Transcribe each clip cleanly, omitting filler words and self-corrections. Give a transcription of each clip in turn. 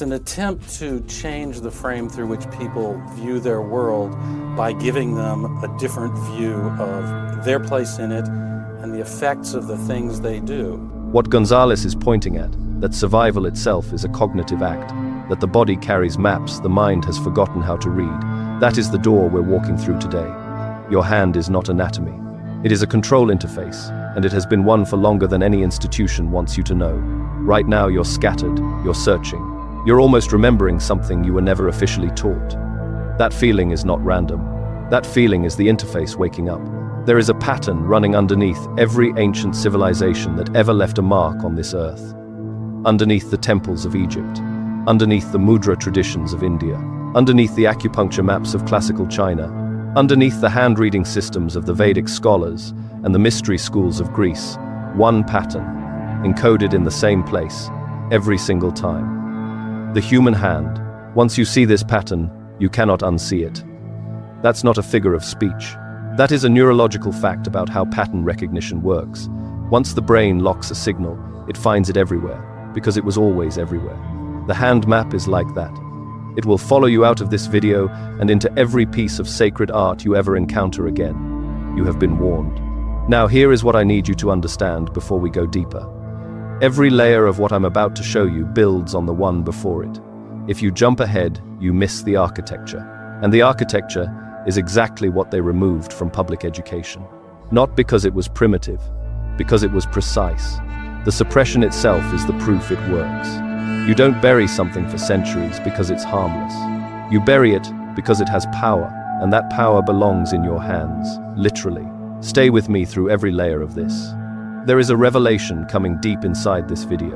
It's an attempt to change the frame through which people view their world by giving them a different view of their place in it and the effects of the things they do. What Gonzales is pointing at, that survival itself is a cognitive act, that the body carries maps the mind has forgotten how to read. That is the door we're walking through today. Your hand is not anatomy. It is a control interface, and it has been one for longer than any institution wants you to know. Right now you're scattered, you're searching. You're almost remembering something you were never officially taught. That feeling is not random. That feeling is the interface waking up. There is a pattern running underneath every ancient civilization that ever left a mark on this earth. Underneath the temples of Egypt, underneath the mudra traditions of India, underneath the acupuncture maps of classical China, underneath the hand-reading systems of the Vedic scholars and the mystery schools of Greece, one pattern, encoded in the same place, every single time. The human hand. Once you see this pattern, you cannot unsee it. That's not a figure of speech. That is a neurological fact about how pattern recognition works. Once the brain locks a signal, it finds it everywhere, because it was always everywhere. The hand map is like that. It will follow you out of this video and into every piece of sacred art you ever encounter again. You have been warned. Now here is what I need you to understand before we go deeper. Every layer of what I'm about to show you builds on the one before it. If you jump ahead, you miss the architecture. And the architecture is exactly what they removed from public education. Not because it was primitive, because it was precise. The suppression itself is the proof it works. You don't bury something for centuries because it's harmless. You bury it because it has power, and that power belongs in your hands, literally. Stay with me through every layer of this. There is a revelation coming deep inside this video,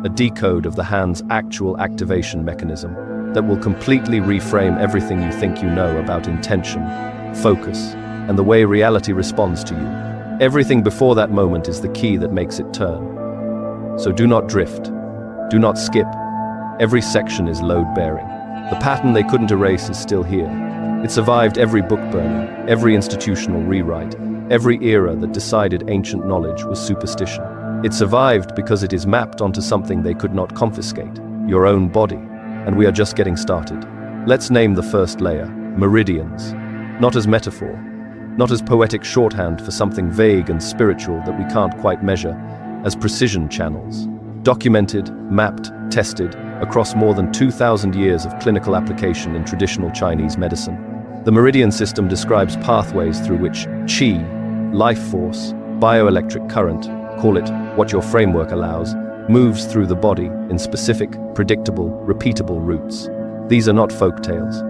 a decode of the hand's actual activation mechanism that will completely reframe everything you think you know about intention, focus, and the way reality responds to you. Everything before that moment is the key that makes it turn. So do not drift, do not skip. Every section is load-bearing. The pattern they couldn't erase is still here. It survived every book burning, every institutional rewrite, every era that decided ancient knowledge was superstition. It survived because it is mapped onto something they could not confiscate, your own body. And we are just getting started. Let's name the first layer, meridians. Not as metaphor, not as poetic shorthand for something vague and spiritual that we can't quite measure, as precision channels. Documented, mapped, tested, across more than 2,000 years of clinical application in traditional Chinese medicine. The meridian system describes pathways through which qi, life force, bioelectric current, call it what your framework allows, moves through the body in specific, predictable, repeatable routes. These are not folk tales.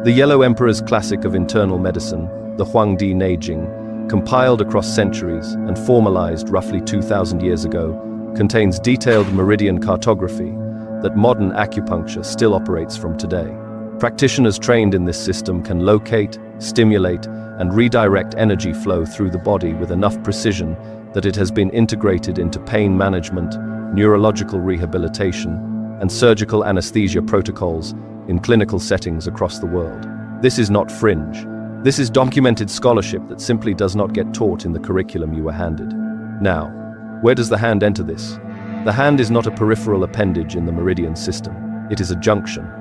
The Yellow Emperor's classic of internal medicine, the Huangdi Neijing, compiled across centuries and formalized roughly 2,000 years ago, contains detailed meridian cartography that modern acupuncture still operates from today. Practitioners trained in this system can locate, stimulate, and redirect energy flow through the body with enough precision that it has been integrated into pain management, neurological rehabilitation, and surgical anesthesia protocols in clinical settings across the world. This is not fringe. This is documented scholarship that simply does not get taught in the curriculum you were handed. Now, where does the hand enter this? The hand is not a peripheral appendage in the meridian system. It is a junction.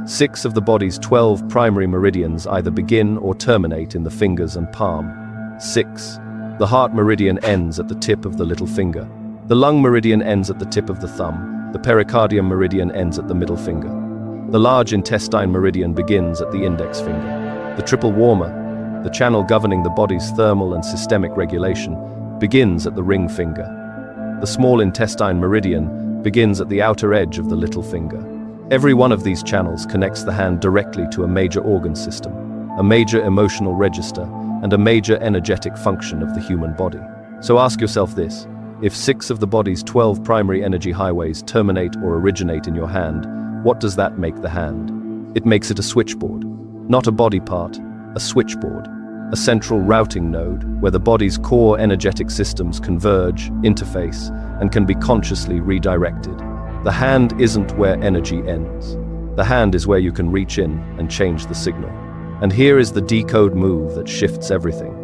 6 of the body's 12 primary meridians either begin or terminate in the fingers and palm. 6. The heart meridian ends at the tip of the little finger. The lung meridian ends at the tip of the thumb. The pericardium meridian ends at the middle finger. The large intestine meridian begins at the index finger. The triple warmer, the channel governing the body's thermal and systemic regulation, begins at the ring finger. The small intestine meridian begins at the outer edge of the little finger. Every one of these channels connects the hand directly to a major organ system, a major emotional register, and a major energetic function of the human body. So ask yourself this: if 6 of the body's 12 primary energy highways terminate or originate in your hand, what does that make the hand? It makes it a switchboard. Not a body part, a switchboard. A central routing node where the body's core energetic systems converge, interface, and can be consciously redirected. The hand isn't where energy ends. The hand is where you can reach in and change the signal. And here is the decode move that shifts everything.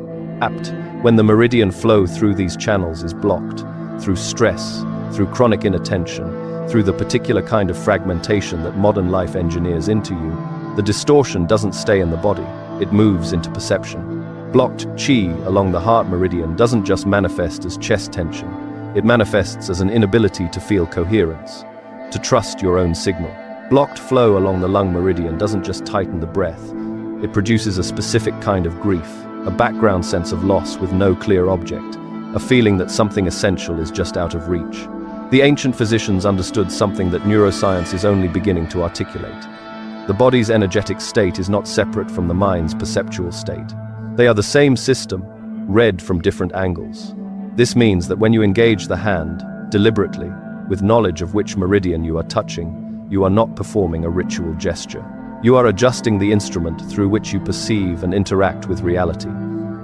Apt, when the meridian flow through these channels is blocked, through stress, through chronic inattention, through the particular kind of fragmentation that modern life engineers into you, the distortion doesn't stay in the body, it moves into perception. Blocked qi along the heart meridian doesn't just manifest as chest tension, it manifests as an inability to feel coherence, to trust your own signal. Blocked flow along the lung meridian doesn't just tighten the breath, it produces a specific kind of grief, a background sense of loss with no clear object, a feeling that something essential is just out of reach. The ancient physicians understood something that neuroscience is only beginning to articulate. The body's energetic state is not separate from the mind's perceptual state. They are the same system, read from different angles. This means that when you engage the hand, deliberately, with knowledge of which meridian you are touching, you are not performing a ritual gesture. You are adjusting the instrument through which you perceive and interact with reality.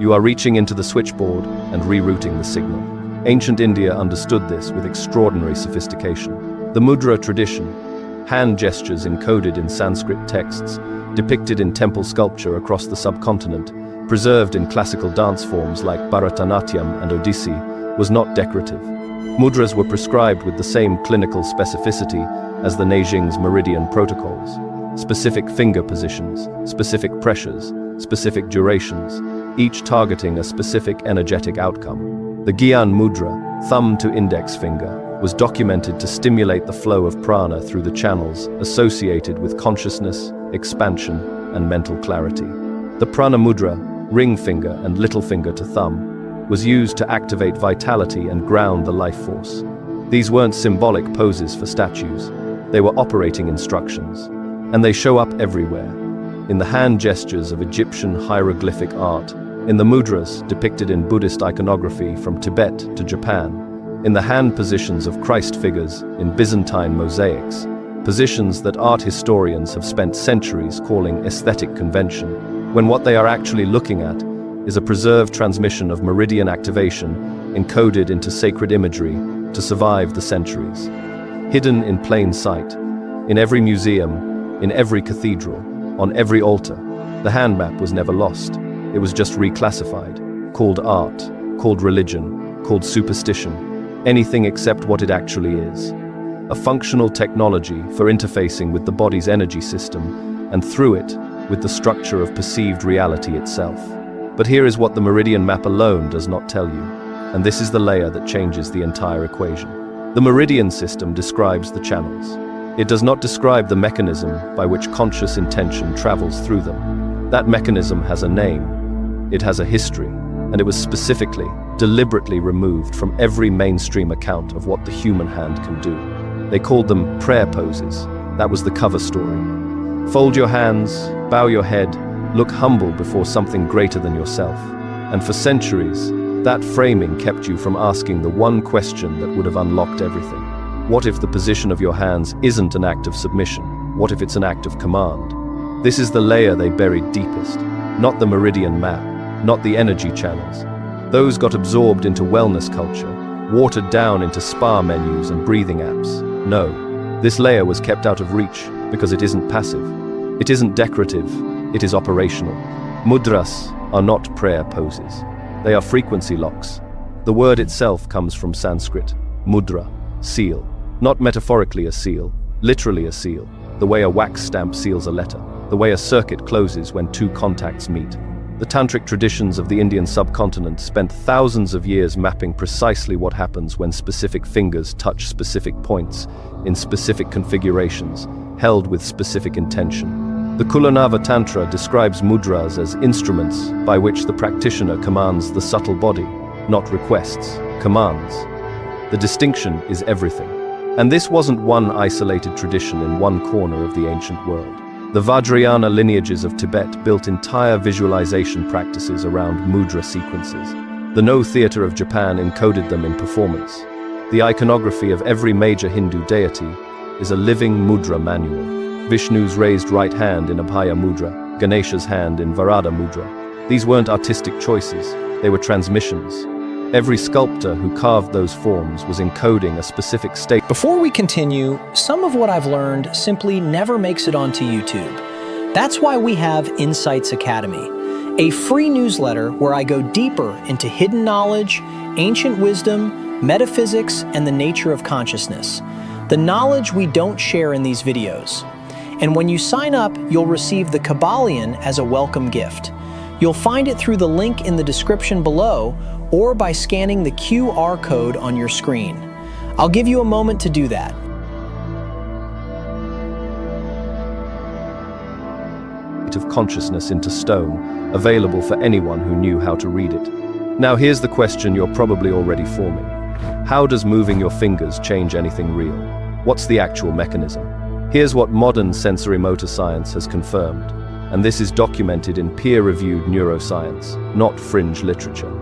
You are reaching into the switchboard and rerouting the signal. Ancient India understood this with extraordinary sophistication. The mudra tradition, hand gestures encoded in Sanskrit texts, depicted in temple sculpture across the subcontinent, preserved in classical dance forms like Bharatanatyam and Odissi, was not decorative. Mudras were prescribed with the same clinical specificity as the Neijing's meridian protocols. Specific finger positions, specific pressures, specific durations, each targeting a specific energetic outcome. The Gyan mudra, thumb to index finger, was documented to stimulate the flow of prana through the channels associated with consciousness, expansion, and mental clarity. The prana mudra, ring finger and little finger to thumb, was used to activate vitality and ground the life force. These weren't symbolic poses for statues, they were operating instructions, and they show up everywhere. In the hand gestures of Egyptian hieroglyphic art, in the mudras depicted in Buddhist iconography from Tibet to Japan, in the hand positions of Christ figures in Byzantine mosaics, positions that art historians have spent centuries calling aesthetic convention, when what they are actually looking at is a preserved transmission of meridian activation encoded into sacred imagery to survive the centuries. Hidden in plain sight, in every museum, in every cathedral, on every altar, the hand map was never lost. It was just reclassified, called art, called religion, called superstition, anything except what it actually is. A functional technology for interfacing with the body's energy system, and through it, with the structure of perceived reality itself. But here is what the meridian map alone does not tell you, and this is the layer that changes the entire equation. The meridian system describes the channels. It does not describe the mechanism by which conscious intention travels through them. That mechanism has a name, it has a history, and it was specifically, deliberately removed from every mainstream account of what the human hand can do. They called them prayer poses. That was the cover story. Fold your hands, bow your head, look humble before something greater than yourself. And for centuries, that framing kept you from asking the one question that would have unlocked everything. What if the position of your hands isn't an act of submission? What if it's an act of command? This is the layer they buried deepest, not the meridian map, not the energy channels. Those got absorbed into wellness culture, watered down into spa menus and breathing apps. No, this layer was kept out of reach because it isn't passive. It isn't decorative, it is operational. Mudras are not prayer poses. They are frequency locks. The word itself comes from Sanskrit, mudra, seal. Not metaphorically a seal, literally a seal, the way a wax stamp seals a letter, the way a circuit closes when two contacts meet. The tantric traditions of the Indian subcontinent spent thousands of years mapping precisely what happens when specific fingers touch specific points, in specific configurations, held with specific intention. The Kulanava Tantra describes mudras as instruments by which the practitioner commands the subtle body, not requests, commands. The distinction is everything. And this wasn't one isolated tradition in one corner of the ancient world. The Vajrayana lineages of Tibet built entire visualization practices around mudra sequences. The No Theatre of Japan encoded them in performance. The iconography of every major Hindu deity is a living mudra manual. Vishnu's raised right hand in Abhaya Mudra, Ganesha's hand in Varada Mudra. These weren't artistic choices, they were transmissions. Every sculptor who carved those forms was encoding a specific state. Before we continue, some of what I've learned simply never makes it onto YouTube. That's why we have Insights Academy, a free newsletter where I go deeper into hidden knowledge, ancient wisdom, metaphysics, and the nature of consciousness. the knowledge we don't share in these videos. And when you sign up, you'll receive the Kybalion as a welcome gift. You'll find it through the link in the description below or by scanning the QR code on your screen. I'll give you a moment to do that. Of consciousness into stone, available for anyone who knew how to read it. Now here's the question you're probably already forming. How does moving your fingers change anything real? What's the actual mechanism? Here's what modern sensory-motor science has confirmed, and this is documented in peer-reviewed neuroscience, not fringe literature.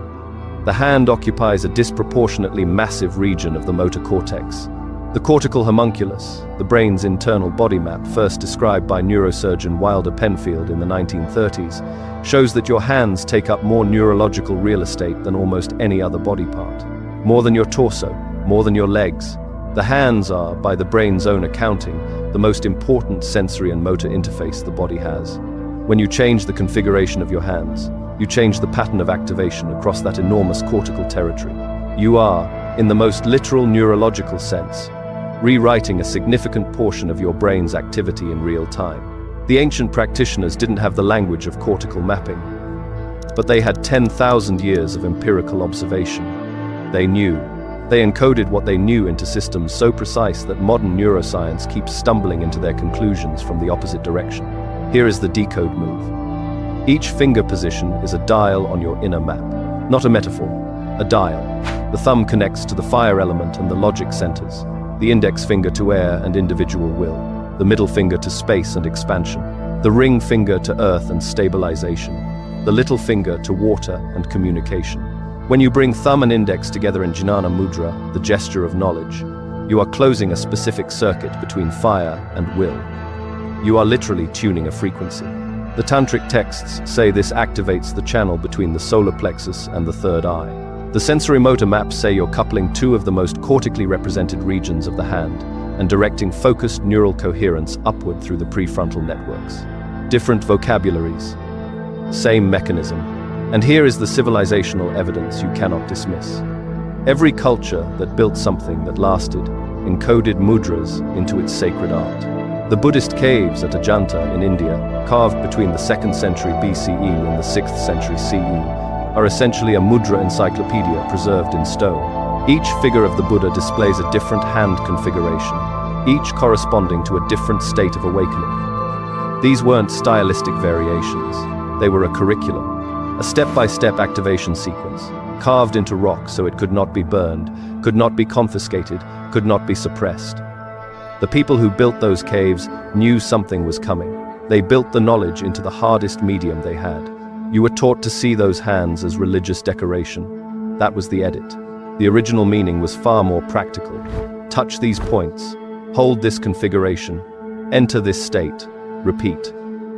The hand occupies a disproportionately massive region of the motor cortex. The cortical homunculus, the brain's internal body map, first described by neurosurgeon Wilder Penfield in the 1930s, shows that your hands take up more neurological real estate than almost any other body part. More than your torso, more than your legs. The hands are, by the brain's own accounting, the most important sensory and motor interface the body has. When you change the configuration of your hands, you change the pattern of activation across that enormous cortical territory. You are, in the most literal neurological sense, rewriting a significant portion of your brain's activity in real time. The ancient practitioners didn't have the language of cortical mapping, but they had 10,000 years of empirical observation. They knew. They encoded what they knew into systems so precise that modern neuroscience keeps stumbling into their conclusions from the opposite direction. Here is the decode move. Each finger position is a dial on your inner map. Not a metaphor, a dial. The thumb connects to the fire element and the logic centers. The index finger to air and individual will, the middle finger to space and expansion, the ring finger to earth and stabilization, the little finger to water and communication. When you bring thumb and index together in Jnana Mudra, the gesture of knowledge, you are closing a specific circuit between fire and will. You are literally tuning a frequency. The tantric texts say this activates the channel between the solar plexus and the third eye. The sensory-motor maps say you're coupling two of the most cortically represented regions of the hand and directing focused neural coherence upward through the prefrontal networks. Different vocabularies, same mechanism. And here is the civilizational evidence you cannot dismiss. Every culture that built something that lasted encoded mudras into its sacred art. The Buddhist caves at Ajanta in India, carved between the 2nd century BCE and the 6th century CE, are essentially a mudra encyclopedia preserved in stone. Each figure of the Buddha displays a different hand configuration, each corresponding to a different state of awakening. These weren't stylistic variations, they were a curriculum, a step-by-step activation sequence, carved into rock so it could not be burned, could not be confiscated, could not be suppressed. The people who built those caves knew something was coming. They built the knowledge into the hardest medium they had. You were taught to see those hands as religious decoration. That was the edit. The original meaning was far more practical. Touch these points, hold this configuration, enter this state, repeat.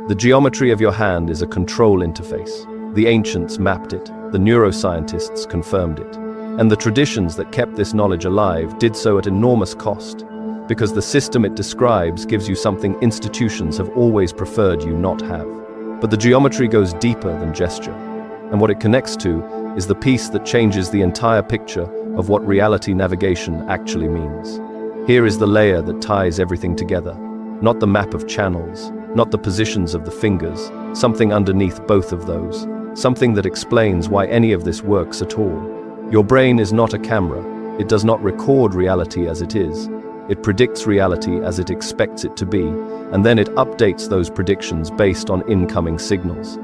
The geometry of your hand is a control interface. The ancients mapped it, the neuroscientists confirmed it. And the traditions that kept this knowledge alive did so at enormous cost, because the system it describes gives you something institutions have always preferred you not have. But the geometry goes deeper than gesture, and what it connects to is the piece that changes the entire picture of what reality navigation actually means. Here is the layer that ties everything together, not the map of channels, not the positions of the fingers, something underneath both of those, something that explains why any of this works at all. Your brain is not a camera. It does not record reality as it is. It predicts reality as it expects it to be, and then it updates those predictions based on incoming signals.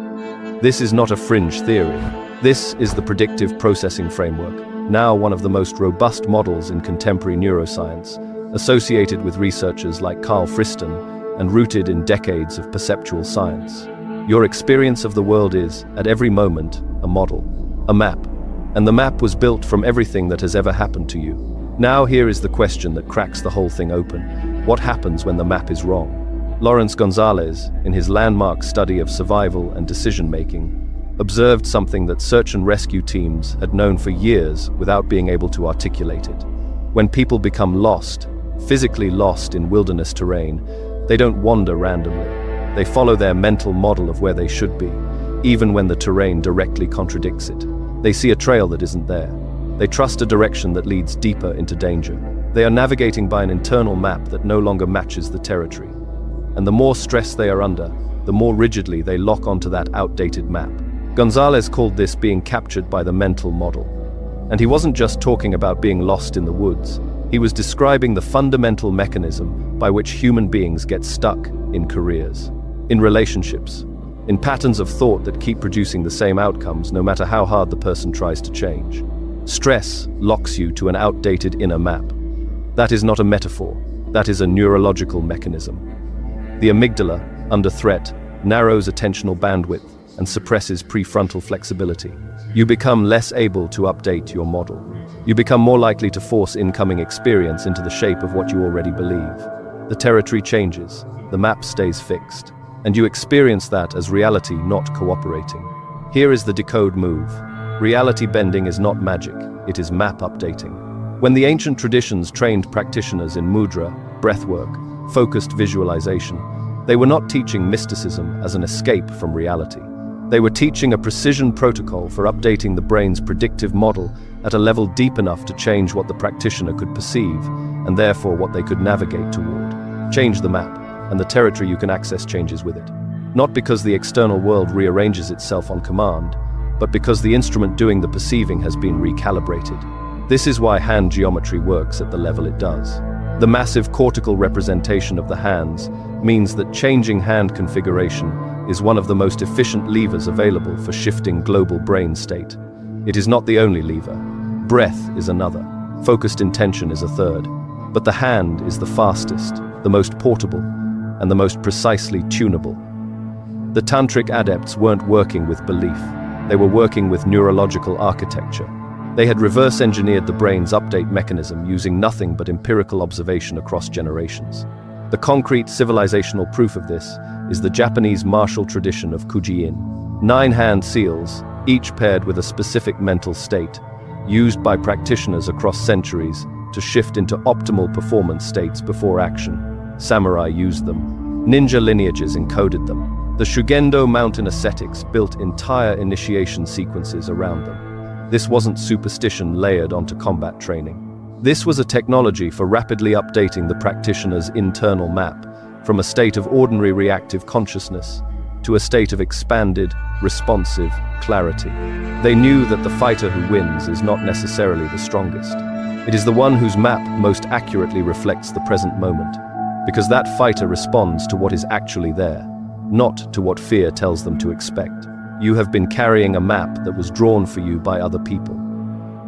This is not a fringe theory. This is the predictive processing framework, now one of the most robust models in contemporary neuroscience, associated with researchers like Carl Friston and rooted in decades of perceptual science. Your experience of the world is, at every moment, a model, a map, and the map was built from everything that has ever happened to you. Now here is the question that cracks the whole thing open. What happens when the map is wrong? Lawrence Gonzales, in his landmark study of survival and decision-making, observed something that search and rescue teams had known for years without being able to articulate it. When people become lost, physically lost in wilderness terrain, they don't wander randomly. They follow their mental model of where they should be, even when the terrain directly contradicts it. They see a trail that isn't there. They trust a direction that leads deeper into danger. They are navigating by an internal map that no longer matches the territory. And the more stress they are under, the more rigidly they lock onto that outdated map. Gonzales called this being captured by the mental model. And he wasn't just talking about being lost in the woods. He was describing the fundamental mechanism by which human beings get stuck in careers, in relationships, in patterns of thought that keep producing the same outcomes no matter how hard the person tries to change. Stress locks you to an outdated inner map. That is not a metaphor, that is a neurological mechanism. The amygdala, under threat, narrows attentional bandwidth and suppresses prefrontal flexibility. You become less able to update your model. You become more likely to force incoming experience into the shape of what you already believe. The territory changes, the map stays fixed, and you experience that as reality not cooperating. Here is the decode move. Reality bending is not magic, it is map updating. When the ancient traditions trained practitioners in mudra, breathwork, focused visualization, they were not teaching mysticism as an escape from reality. They were teaching a precision protocol for updating the brain's predictive model at a level deep enough to change what the practitioner could perceive, and therefore what they could navigate toward. Change the map, and the territory you can access changes with it. Not because the external world rearranges itself on command, but because the instrument doing the perceiving has been recalibrated. This is why hand geometry works at the level it does. The massive cortical representation of the hands means that changing hand configuration is one of the most efficient levers available for shifting global brain state. It is not the only lever. Breath is another. Focused intention is a third. But the hand is the fastest, the most portable, and the most precisely tunable. The tantric adepts weren't working with belief. They were working with neurological architecture. They had reverse-engineered the brain's update mechanism using nothing but empirical observation across generations. The concrete civilizational proof of this is the Japanese martial tradition of Kuji-in. 9 hand seals, each paired with a specific mental state, used by practitioners across centuries to shift into optimal performance states before action. Samurai used them. Ninja lineages encoded them. The Shugendo mountain ascetics built entire initiation sequences around them. This wasn't superstition layered onto combat training. This was a technology for rapidly updating the practitioner's internal map from a state of ordinary reactive consciousness to a state of expanded, responsive clarity. They knew that the fighter who wins is not necessarily the strongest. It is the one whose map most accurately reflects the present moment, because that fighter responds to what is actually there, not to what fear tells them to expect. You have been carrying a map that was drawn for you by other people,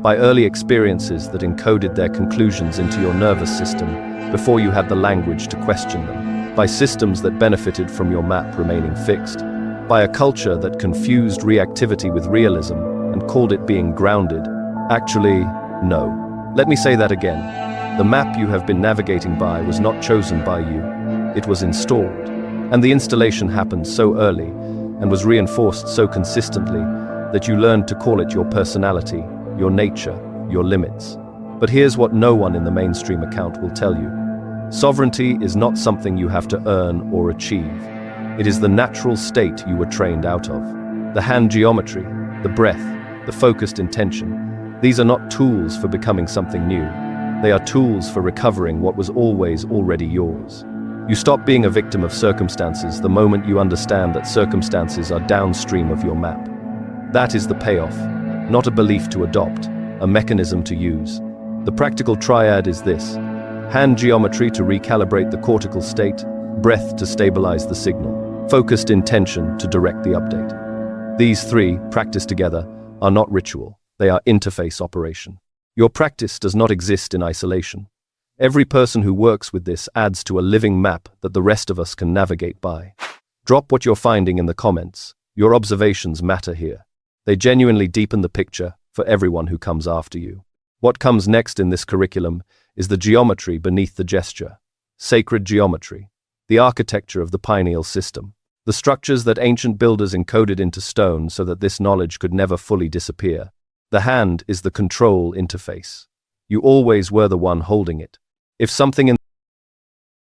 by early experiences that encoded their conclusions into your nervous system before you had the language to question them, by systems that benefited from your map remaining fixed, by a culture that confused reactivity with realism and called it being grounded. Actually, no. Let me say that again. The map you have been navigating by was not chosen by you. It was installed. And the installation happened so early and was reinforced so consistently that you learned to call it your personality, your nature, your limits. But here's what no one in the mainstream account will tell you. Sovereignty is not something you have to earn or achieve. It is the natural state you were trained out of. The hand geometry, the breath, the focused intention. These are not tools for becoming something new. They are tools for recovering what was always already yours. You stop being a victim of circumstances the moment you understand that circumstances are downstream of your map. That is the payoff, not a belief to adopt, a mechanism to use. The practical triad is this: hand geometry to recalibrate the cortical state, breath to stabilize the signal, focused intention to direct the update. These three, practiced together, are not ritual, they are interface operation. Your practice does not exist in isolation. Every person who works with this adds to a living map that the rest of us can navigate by. Drop what you're finding in the comments. Your observations matter here. They genuinely deepen the picture for everyone who comes after you. What comes next in this curriculum is the geometry beneath the gesture. Sacred geometry, the architecture of the pineal system, the structures that ancient builders encoded into stone so that this knowledge could never fully disappear. The hand is the control interface. You always were the one holding it. If something in